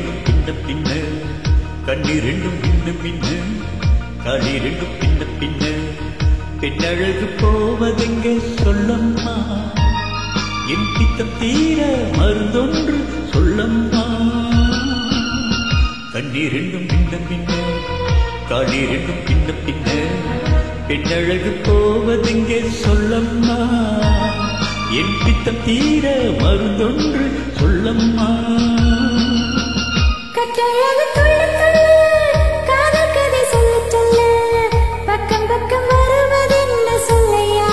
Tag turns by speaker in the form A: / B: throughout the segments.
A: ரெண்டும் பின்ன பின்ன கண்ணீரெண்டும் பின்ன பின்ன காலிரெண்டும் பின்ன பின்ன பெண்ணழகு போவதெங்கே சொல்லம்மா என் பித்தம் தீர மருந்தொன்று சொல்லம்மா கண்ணீரெண்டும் பின்ன பின்ன காலிரெண்டும் பின்ன பின்ன பெண்ணழகு போவதெங்கே சொல்லம்மா என் பித்தம் தீர மருந்தொன்று சொல்லம்மா
B: கட்டழகு துள்ள துள்ள காதல் கதை சொல்ல சொல்ல பக்கம் பக்கம் வருவதென்ன சொல்லையா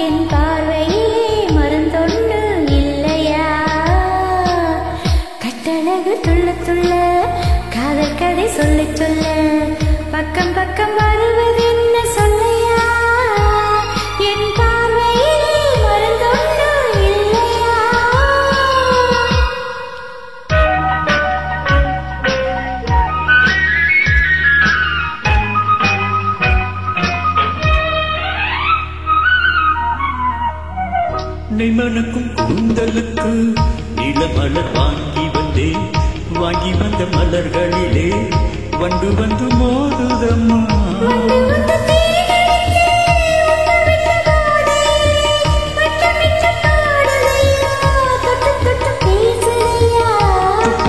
B: என் பார்வையிலே மருந்தொன்று இல்லையா கட்டழகு துள்ள துள்ள காதல் கதை சொல்ல சொல்ல பக்கம் பக்கம் வருவதென்ன சொல்லையா என் பார்வையிலே மருந்தொன்று இல்லையா
A: நெய்மணக்கும் கூந்தலுக்கு இளமலர் வாங்கி வந்தேன் வாங்கி வந்த மலர்களிலே வண்டு வந்து மோதுதம்மா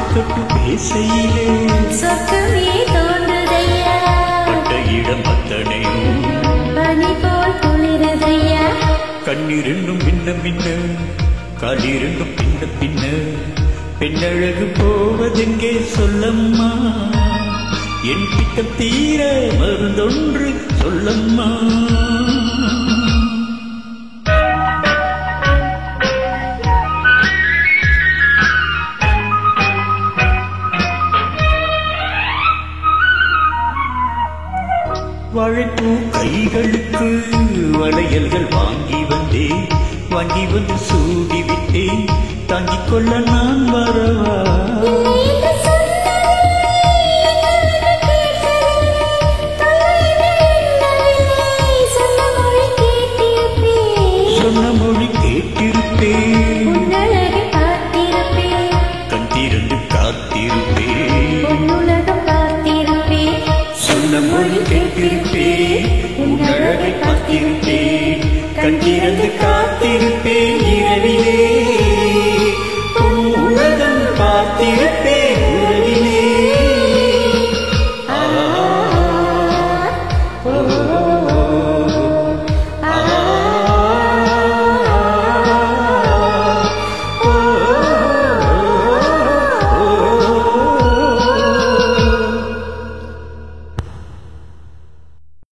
A: தொட்டு பேசையிலே
B: சொர்க்கமே தோன்றுதையா
A: பட்ட இடம் அத்தனையும்
B: பனி போல் குளிருதையா
A: கண்ணீரெண்டும் பின்ன பின்ன காலிரெண்டும் பின்ன பின்ன பெண்ணழகு போவதெங்கே சொல்லம்மா என் பித்தம் தீர மருந்தொன்று சொல்லம்மா வாழைப்பூ கைகளுக்கு வளையல்கள் வாங்கி வந்தேன் வாங்கி வந்து சூடிவிட்டேன் தாங்கிக் கொள்ள நான் வரவா சொன்ன மொழி கேட்டிருப்பேன் கண் திறந்து காத்திருப்பேன் சொன்ன மொழி கேட்டிருப்பேன் உன் அழகை பார்த்திருப்பேன் கண் திறந்து காத்திருப்பேன் இரவிலே